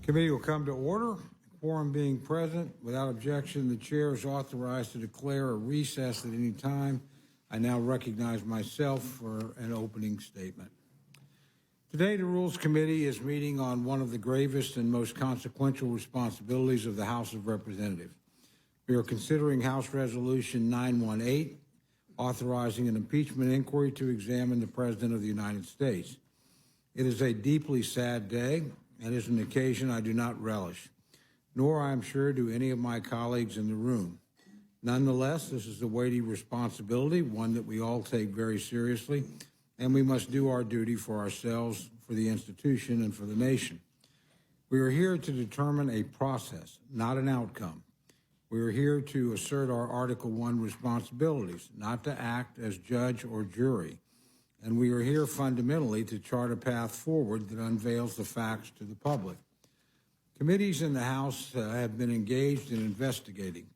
Committee will come to order. Quorum being present, without objection, the chair is authorized to declare a recess at any time. I now recognize myself for an opening statement. Today, the Rules Committee is meeting on one of the gravest and most consequential responsibilities of the House of Representatives. We are considering House Resolution 918, authorizing an impeachment inquiry to examine the President of the United States. It is a deeply sad day and is an occasion I do not relish, nor, I am sure, do any of my colleagues in the room. Nonetheless, this is a weighty responsibility, one that we all take very seriously, and we must do our duty for ourselves, for the institution, and for the nation. We are here to determine a process, not an outcome. We are here to assert our Article I responsibilities, not to act as judge or jury. And we are here fundamentally to chart a path forward that unveils the facts to the public. Committees in the House have been engaged in investigating.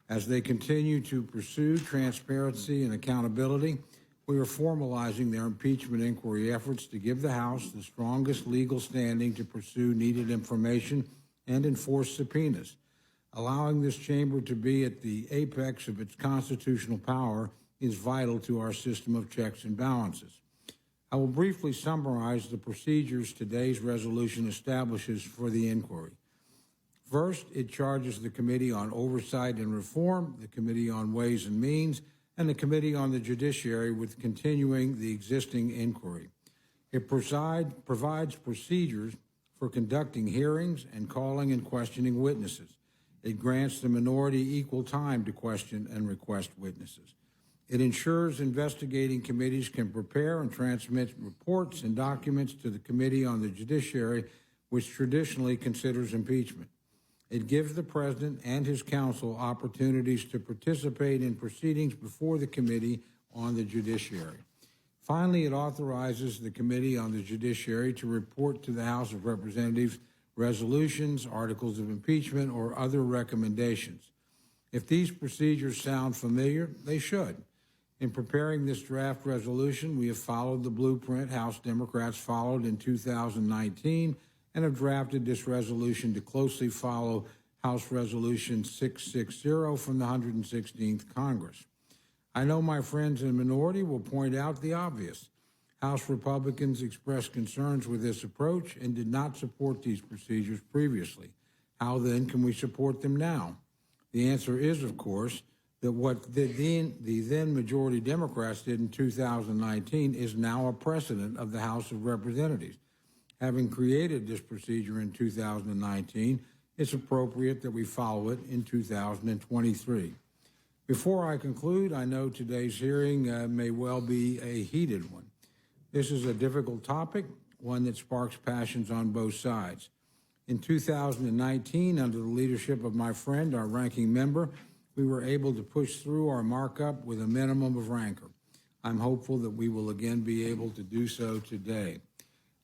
As they continue to pursue transparency and accountability, we are formalizing their impeachment inquiry efforts to give the House the strongest legal standing to pursue needed information and enforce subpoenas. Allowing this chamber to be at the apex of its constitutional power is vital to our system of checks and balances. I will briefly summarize the procedures today's resolution establishes for the inquiry. First, it charges the Committee on Oversight and Reform, the Committee on Ways and Means, and the Committee on the Judiciary with continuing the existing inquiry. It provides procedures for conducting hearings and calling and questioning witnesses. It grants the minority equal time to question and request witnesses. It ensures investigating committees can prepare and transmit reports and documents to the Committee on the Judiciary, which traditionally considers impeachment. It gives the President and his counsel opportunities to participate in proceedings before the Committee on the Judiciary. Finally, it authorizes the Committee on the Judiciary to report to the House of Representatives resolutions, articles of impeachment, or other recommendations. If these procedures sound familiar, they should. In preparing this draft resolution, we have followed the blueprint House Democrats followed in 2019 and have drafted this resolution to closely follow House Resolution 660 from the 116th Congress. I know my friends in the minority will point out the obvious. House Republicans expressed concerns with this approach and did not support these procedures previously. How then can we support them now? The answer is, of course, that what the then majority Democrats did in 2019 is now a precedent of the House of Representatives. Having created this procedure in 2019, it's appropriate that we follow it in 2023. Before I conclude, I know today's hearing may well be a heated one. This is a difficult topic, one that sparks passions on both sides. In 2019, under the leadership of my friend, our ranking member, we were able to push through our markup with a minimum of rancor. I'm hopeful that we will again be able to do so today.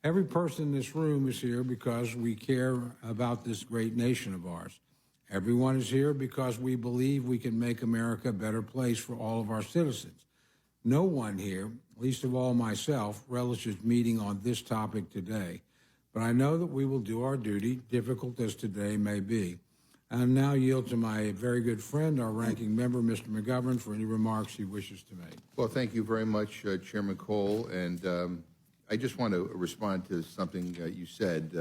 Every person in this room is here because we care about this great nation of ours. Everyone is here because we believe we can make America a better place for all of our citizens. No one here, least of all myself, relishes meeting on this topic today, but I know that we will do our duty, difficult as today may be. I now yield to my very good friend, our ranking member, Mr. McGovern, for any remarks he wishes to make. Well, thank you very much, Chairman Cole. And I just want to respond to something you said.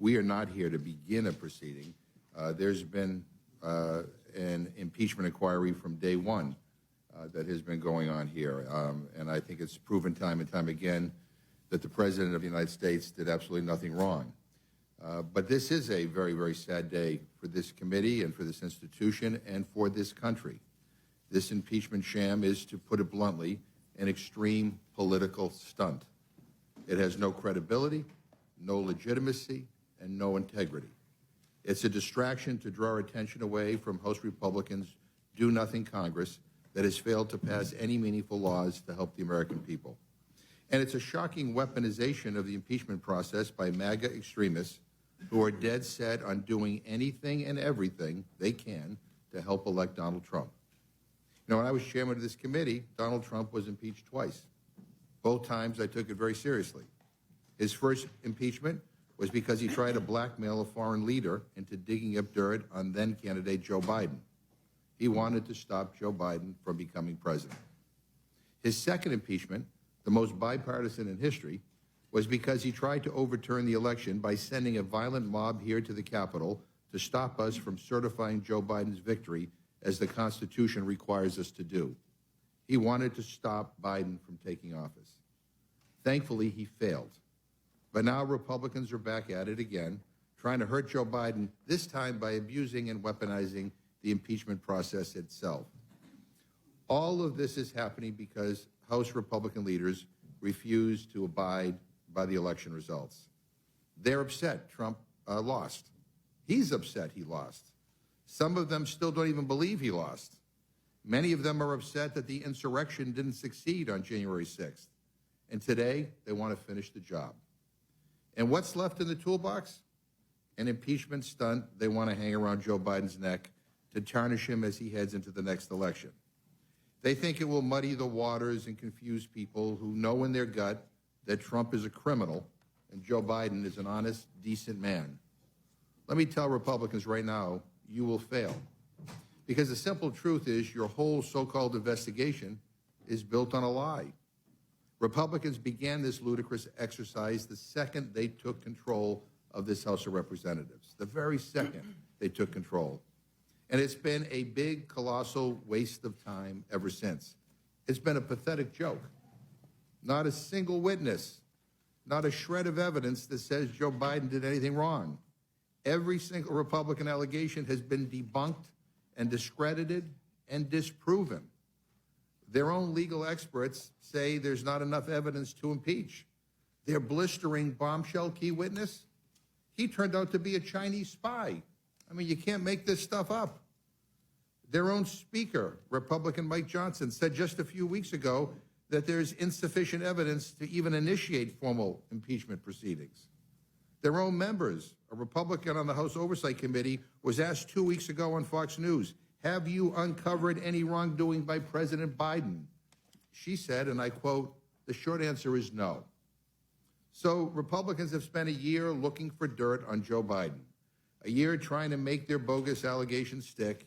We are not here to begin a proceeding. There's been an impeachment inquiry from day one that has been going on here. And I think it's proven time and time again that the President of the United States did absolutely nothing wrong. But this is a very, very sad day for this committee and for this institution and for this country. This impeachment sham is, to put it bluntly, an extreme political stunt. It has no credibility, no legitimacy, and no integrity. It's a distraction to draw our attention away from House Republicans' do-nothing Congress that has failed to pass any meaningful laws to help the American people. And it's a shocking weaponization of the impeachment process by MAGA extremists who are dead set on doing anything and everything they can to help elect Donald Trump. You know, when I was chairman of this committee, Donald Trump was impeached twice. Both times I took it very seriously. His first impeachment was because he tried to blackmail a foreign leader into digging up dirt on then-candidate Joe Biden. He wanted to stop Joe Biden from becoming president. His second impeachment, the most bipartisan in history, was because he tried to overturn the election by sending a violent mob here to the Capitol to stop us from certifying Joe Biden's victory as the Constitution requires us to do. He wanted to stop Biden from taking office. Thankfully, he failed. But now Republicans are back at it again, trying to hurt Joe Biden, this time by abusing and weaponizing the impeachment process itself. All of this is happening because House Republican leaders refuse to abide by the election results. They're upset Trump lost. He's upset he lost. Some of them still don't even believe he lost. Many of them are upset that the insurrection didn't succeed on January 6th. And today, they want to finish the job. And what's left in the toolbox? An impeachment stunt they want to hang around Joe Biden's neck to tarnish him as he heads into the next election. They think it will muddy the waters and confuse people who know in their gut that Trump is a criminal and Joe Biden is an honest, decent man. Let me tell Republicans right now, you will fail. Because the simple truth is your whole so-called investigation is built on a lie. Republicans began this ludicrous exercise the second they took control of this House of Representatives, the very second they took control. And it's been a big, colossal waste of time ever since. It's been a pathetic joke. Not a single witness, not a shred of evidence that says Joe Biden did anything wrong. Every single Republican allegation has been debunked and discredited and disproven. Their own legal experts say there's not enough evidence to impeach. Their blistering bombshell key witness, he turned out to be a Chinese spy. I mean, you can't make this stuff up. Their own speaker, Republican Mike Johnson, said just a few weeks ago that there's insufficient evidence to even initiate formal impeachment proceedings. Their own members, a Republican on the House Oversight Committee, was asked 2 weeks ago on Fox News, have you uncovered any wrongdoing by President Biden? She said, and I quote, the short answer is no. So Republicans have spent a year looking for dirt on Joe Biden, a year trying to make their bogus allegations stick,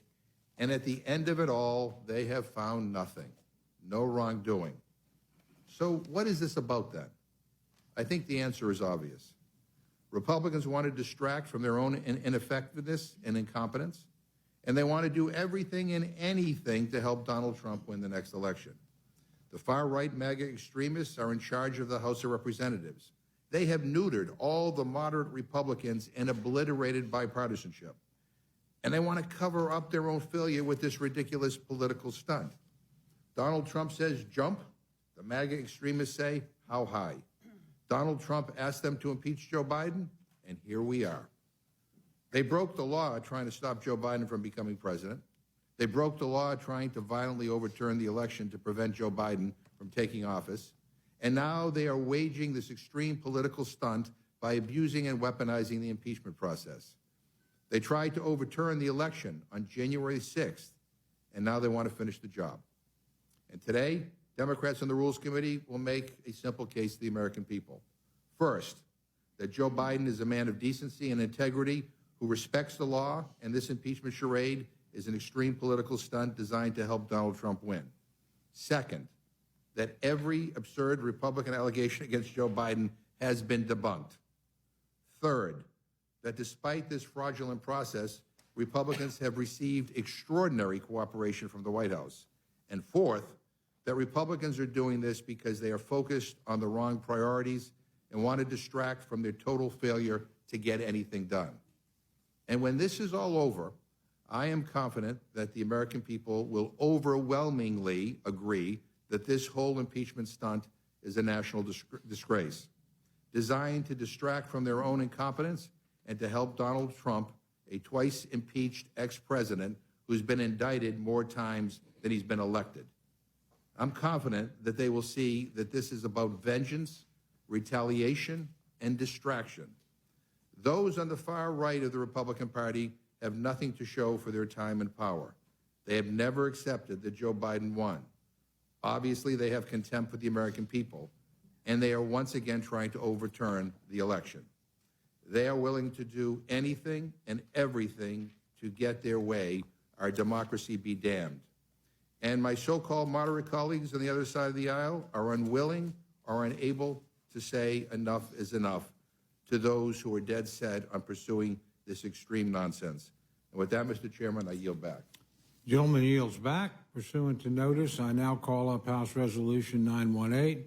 and at the end of it all, they have found nothing, no wrongdoing. So what is this about then? I think the answer is obvious. Republicans want to distract from their own ineffectiveness and incompetence, and they want to do everything and anything to help Donald Trump win the next election. The far-right MAGA extremists are in charge of the House of Representatives. They have neutered all the moderate Republicans and obliterated bipartisanship. And they want to cover up their own failure with this ridiculous political stunt. Donald Trump says jump. The MAGA extremists say how high. Donald Trump asked them to impeach Joe Biden, and here we are. They broke the law trying to stop Joe Biden from becoming president. They broke the law trying to violently overturn the election to prevent Joe Biden from taking office. And now they are waging this extreme political stunt by abusing and weaponizing the impeachment process. They tried to overturn the election on January 6th, and now they want to finish the job. And today, Democrats on the Rules Committee will make a simple case to the American people. First, that Joe Biden is a man of decency and integrity who respects the law, and this impeachment charade is an extreme political stunt designed to help Donald Trump win. Second, that every absurd Republican allegation against Joe Biden has been debunked. Third, that despite this fraudulent process, Republicans have received extraordinary cooperation from the White House. And fourth, that Republicans are doing this because they are focused on the wrong priorities and want to distract from their total failure to get anything done. And when this is all over, I am confident that the American people will overwhelmingly agree that this whole impeachment stunt is a national disgrace, designed to distract from their own incompetence and to help Donald Trump, a twice impeached ex-president who's been indicted more times than he's been elected. I'm confident that they will see that this is about vengeance, retaliation, and distraction. Those on the far right of the Republican Party have nothing to show for their time and power. They have never accepted that Joe Biden won. Obviously, they have contempt for the American people, and they are once again trying to overturn the election. They are willing to do anything and everything to get their way. Our democracy be damned. And my so-called moderate colleagues on the other side of the aisle are unwilling or unable to say enough is enough to those who are dead set on pursuing this extreme nonsense. And with that, Mr. Chairman, I yield back. Gentleman yields back. Pursuant to notice, I now call up House Resolution 918,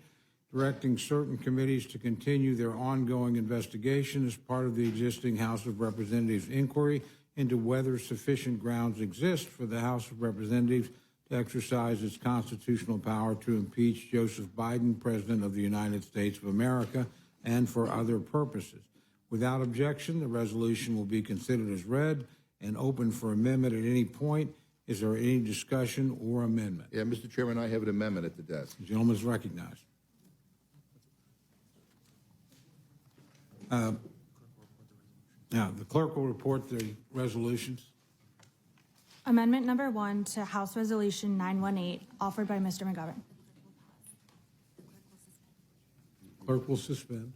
directing certain committees to continue their ongoing investigation as part of the existing House of Representatives inquiry into whether sufficient grounds exist for the House of Representatives to exercise its constitutional power to impeach Joseph Biden, President of the United States of America, and for other purposes. Without objection, the resolution will be considered as read and open for amendment at any point. Is there any discussion or amendment? Yeah, Mr. Chairman, I have an amendment at the desk. The gentleman is recognized. Now, the clerk will report the resolutions. Amendment number 1 to House Resolution 918, offered by Mr. McGovern. Clerk will suspend.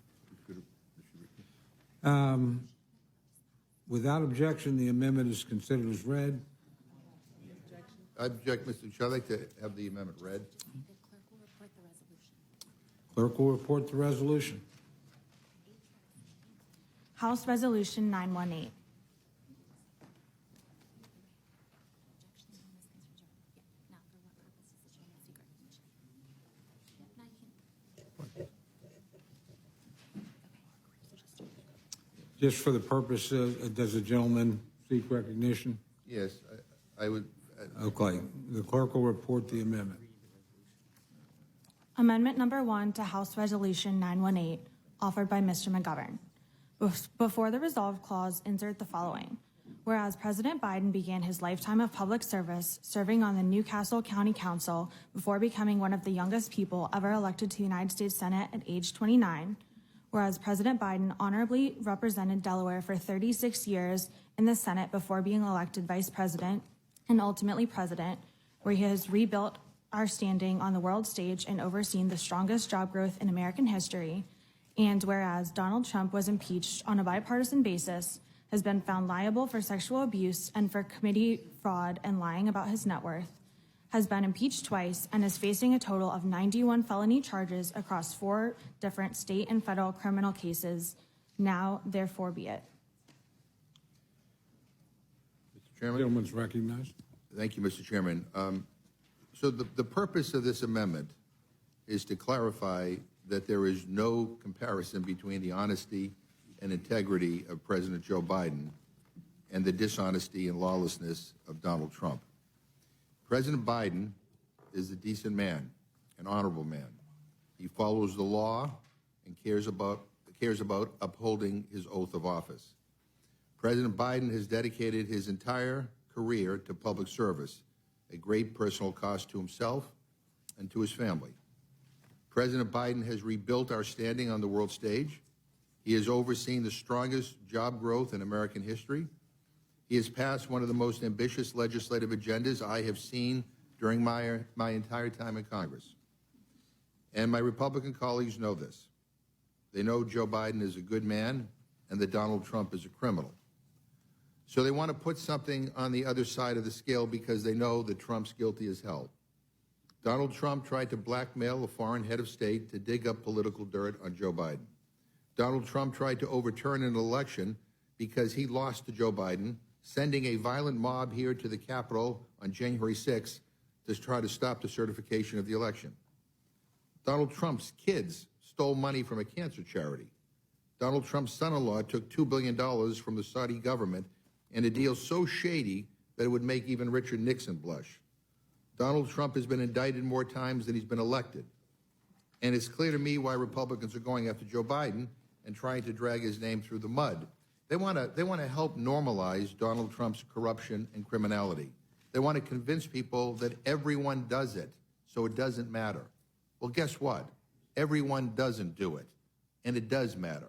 Without objection, the amendment is considered as read. I object, Mr. Chair. I'd like to have the amendment read. Clerk will report the resolution. House Resolution 918. Just for the purpose, does the gentleman seek recognition? Yes, I would. Okay. The clerk will report the amendment. Amendment number 1 to House Resolution 918, offered by Mr. McGovern. Before the resolve clause, insert the following. Whereas President Biden began his lifetime of public service serving on the Newcastle County Council before becoming one of the youngest people ever elected to the United States Senate at age 29. Whereas President Biden honorably represented Delaware for 36 years in the Senate before being elected vice president and ultimately president, where he has rebuilt our standing on the world stage and overseen the strongest job growth in American history. And whereas Donald Trump was impeached on a bipartisan basis, has been found liable for sexual abuse and for committee fraud and lying about his net worth, has been impeached twice, and is facing a total of 91 felony charges across 4 different state and federal criminal cases. Now, therefore, be it. Mr. Chairman. Gentleman's recognized. Thank you, Mr. Chairman. So the purpose of this amendment is to clarify that there is no comparison between the honesty and integrity of President Joe Biden and the dishonesty and lawlessness of Donald Trump. President Biden is a decent man, an honorable man. He follows the law and cares about upholding his oath of office. President Biden has dedicated his entire career to public service, a great personal cost to himself and to his family. President Biden has rebuilt our standing on the world stage. He has overseen the strongest job growth in American history. He has passed one of the most ambitious legislative agendas I have seen during my entire time in Congress. And my Republican colleagues know this. They know Joe Biden is a good man and that Donald Trump is a criminal. So they want to put something on the other side of the scale because they know that Trump's guilty as hell. Donald Trump tried to blackmail a foreign head of state to dig up political dirt on Joe Biden. Donald Trump tried to overturn an election because he lost to Joe Biden, sending a violent mob here to the Capitol on January 6th to try to stop the certification of the election. Donald Trump's kids stole money from a cancer charity. Donald Trump's son-in-law took $2 billion from the Saudi government in a deal so shady that it would make even Richard Nixon blush. Donald Trump has been indicted more times than he's been elected. And it's clear to me why Republicans are going after Joe Biden and trying to drag his name through the mud. They want to help normalize Donald Trump's corruption and criminality. They want to convince people that everyone does it, so it doesn't matter. Well, guess what? Everyone doesn't do it, and it does matter.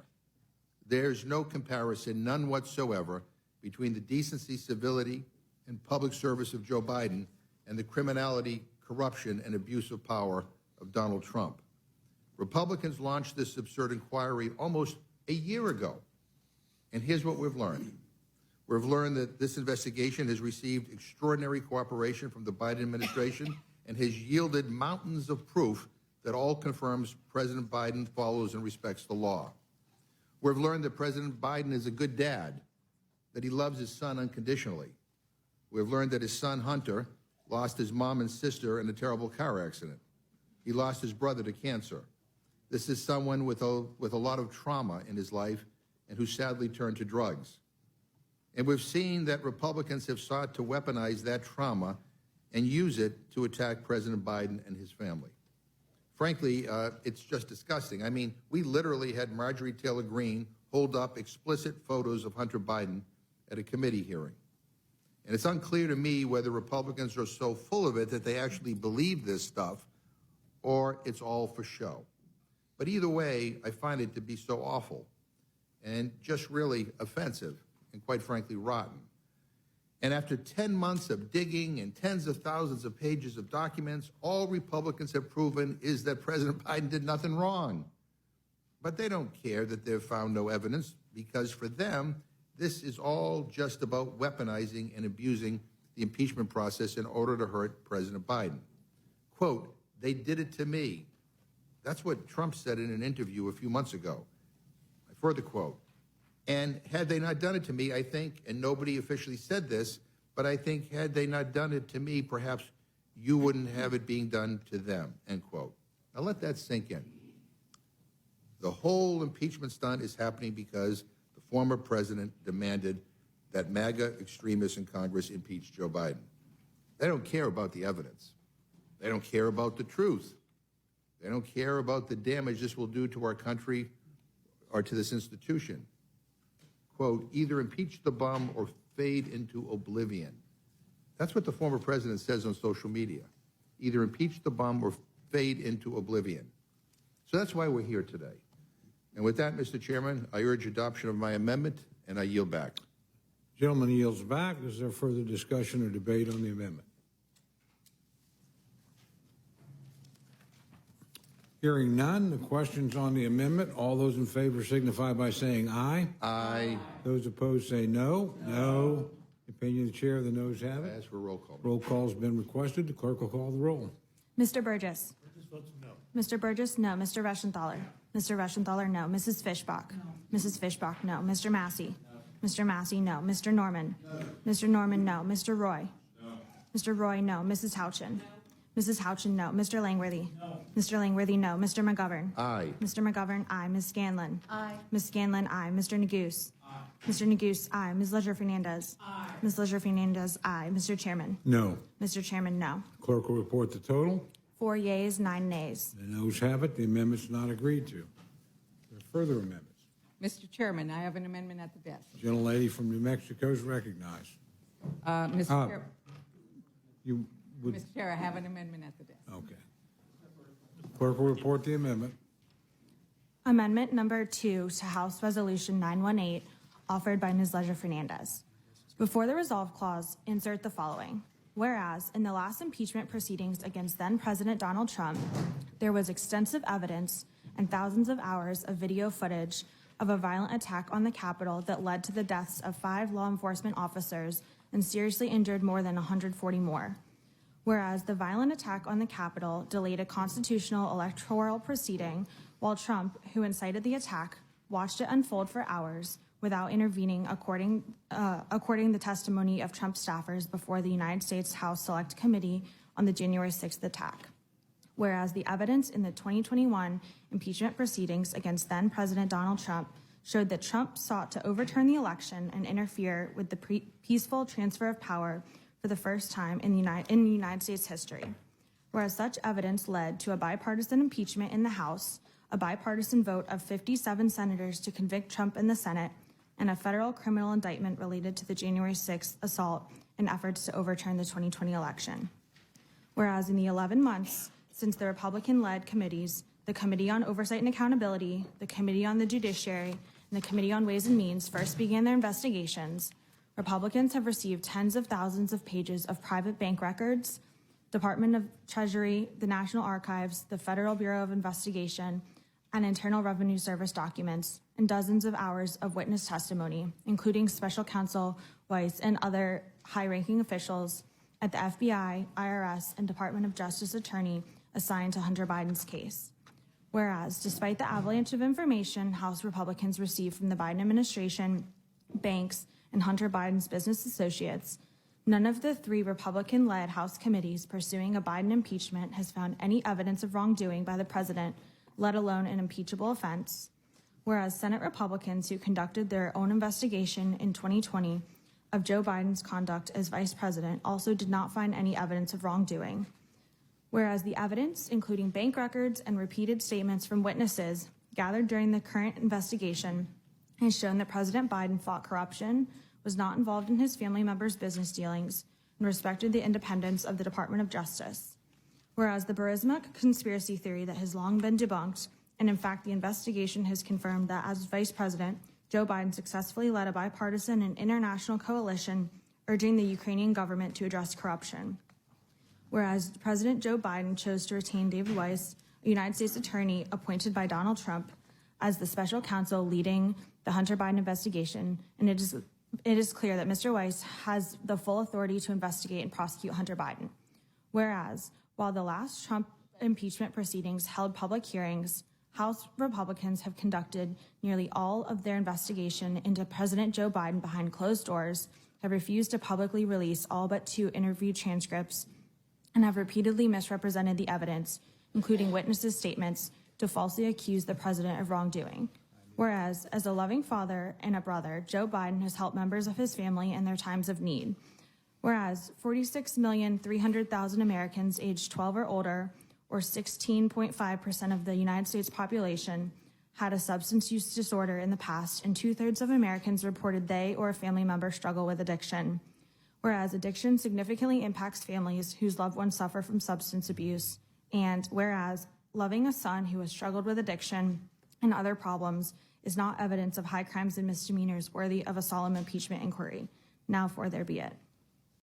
There's no comparison, none whatsoever, between the decency, civility, and public service of Joe Biden and the criminality, corruption, and abuse of power of Donald Trump. Republicans launched this absurd inquiry almost a year ago. And here's what we've learned. We've learned that this investigation has received extraordinary cooperation from the Biden administration and has yielded mountains of proof that all confirms President Biden follows and respects the law. We've learned that President Biden is a good dad, that he loves his son unconditionally. We've learned that his son, Hunter, lost his mom and sister in a terrible car accident. He lost his brother to cancer. This is someone with a lot of trauma in his life and who sadly turned to drugs. And we've seen that Republicans have sought to weaponize that trauma and use it to attack President Biden and his family. Frankly, it's just disgusting. I mean, we literally had Marjorie Taylor Greene hold up explicit photos of Hunter Biden at a committee hearing. And it's unclear to me whether Republicans are so full of it that they actually believe this stuff or it's all for show. But either way, I find it to be so awful and just really offensive and quite frankly rotten. And after 10 months of digging and tens of thousands of pages of documents, all Republicans have proven is that President Biden did nothing wrong. But they don't care that they've found no evidence because for them, this is all just about weaponizing and abusing the impeachment process in order to hurt President Biden. Quote, "They did it to me." That's what Trump said in an interview a few months ago. I further quote, "And had they not done it to me, I think," and nobody officially said this, but I think had they not done it to me, perhaps you wouldn't have it being done to them, end quote. Now let that sink in. The whole impeachment stunt is happening because the former president demanded that MAGA extremists in Congress impeach Joe Biden. They don't care about the evidence. They don't care about the truth. They don't care about the damage this will do to our country or to this institution. Quote, "Either impeach the bum or fade into oblivion." That's what the former president says on social media. Either impeach the bum or fade into oblivion. So that's why we're here today. And with that, Mr. Chairman, I urge adoption of my amendment, and I yield back. Gentleman yields back. Is there further discussion or debate on the amendment? Hearing none, the questions on the amendment. All those in favor signify by saying aye. Aye. Those opposed say no. No. Opinion of the chair, the noes have I it. ask for a roll call. Roll call has been requested. The clerk will call the roll. Mr. Burgess. Mr. Burgess, no. Mr. Reschenthaler. Mr. Reschenthaler, no. Mrs. Fishbach. Mrs. Fishbach, no. Mr. Massey. Mr. Massey, no. Mr. Norman. Mr. Norman, no. Mr. Roy. Mr. Roy, no. Mrs. Houchin. Mrs. Houchin, no. Mr. Langworthy. Mr. Langworthy, no. Mr. McGovern. Aye. Mr. McGovern, aye. Ms. Scanlon. Aye. Ms. Scanlon, aye. Mr. Neguse. Mr. Neguse, aye. Ms. Leisure-Fernandez. Ms. Leisure-Fernandez, aye. Mr. Chairman. No. Mr. Chairman, no. Clerk will report the total. 4 yeas, 9 nays. The noes have it. The amendment's not agreed to. There are further amendments. Mr. Chairman, I have an amendment at the desk. Gentlelady from New Mexico is recognized. Mr. Chair, You would, Mr. Chair, I have an amendment at the desk. okay. Clerk will report the amendment. Amendment number 2 to House Resolution 918, offered by Ms. Leisure-Fernandez. Before the resolve clause, insert the following. Whereas, in the last impeachment proceedings against then-President Donald Trump, there was extensive evidence and thousands of hours of video footage of a violent attack on the Capitol that led to the deaths of 5 law enforcement officers and seriously injured more than 140 more. Whereas the violent attack on the Capitol delayed a constitutional electoral proceeding while Trump, who incited the attack, watched it unfold for hours without intervening, according the testimony of Trump staffers before the United States House Select Committee on the January 6th attack. Whereas the evidence in the 2021 impeachment proceedings against then-President Donald Trump showed that Trump sought to overturn the election and interfere with the peaceful transfer of power for the first time in United States history. Whereas such evidence led to a bipartisan impeachment in the House, a bipartisan vote of 57 senators to convict Trump in the Senate, and a federal criminal indictment related to the January 6th assault in efforts to overturn the 2020 election. Whereas in the 11 months since the Republican-led committees, the Committee on Oversight and Accountability, the Committee on the Judiciary, and the Committee on Ways and Means first began their investigations, Republicans have received tens of thousands of pages of private bank records, Department of Treasury, the National Archives, the Federal Bureau of Investigation, and Internal Revenue Service documents, and dozens of hours of witness testimony, including Special Counsel Weiss and other high-ranking officials at the FBI, IRS, and Department of Justice attorney assigned to Hunter Biden's case. Whereas, despite the avalanche of information House Republicans received from the Biden administration, banks, and Hunter Biden's business associates, none of the 3 Republican-led House committees pursuing a Biden impeachment has found any evidence of wrongdoing by the president, let alone an impeachable offense. Whereas Senate Republicans who conducted their own investigation in 2020 of Joe Biden's conduct as vice president also did not find any evidence of wrongdoing. Whereas the evidence, including bank records and repeated statements from witnesses gathered during the current investigation, has shown that President Biden fought corruption, was not involved in his family members' business dealings, and respected the independence of the Department of Justice. Whereas the Burisma conspiracy theory that has long been debunked, and in fact the investigation has confirmed that as vice president, Joe Biden successfully led a bipartisan and international coalition urging the Ukrainian government to address corruption. Whereas President Joe Biden chose to retain David Weiss, a United States attorney appointed by Donald Trump, as the special counsel leading the Hunter Biden investigation, and it is clear that Mr. Weiss has the full authority to investigate and prosecute Hunter Biden. Whereas, while the last Trump impeachment proceedings held public hearings, House Republicans have conducted nearly all of their investigation into President Joe Biden behind closed doors, have refused to publicly release all but 2 interview transcripts, and have repeatedly misrepresented the evidence, including witnesses' statements, to falsely accuse the president of wrongdoing. Whereas, as a loving father and a brother, Joe Biden has helped members of his family in their times of need. Whereas 46,300,000 Americans aged 12 or older, or 16.5% of the United States population, had a substance use disorder in the past, and 2/3 of Americans reported they or a family member struggle with addiction. Whereas addiction significantly impacts families whose loved ones suffer from substance abuse, and whereas loving a son who has struggled with addiction and other problems is not evidence of high crimes and misdemeanors worthy of a solemn impeachment inquiry. Now for there be it.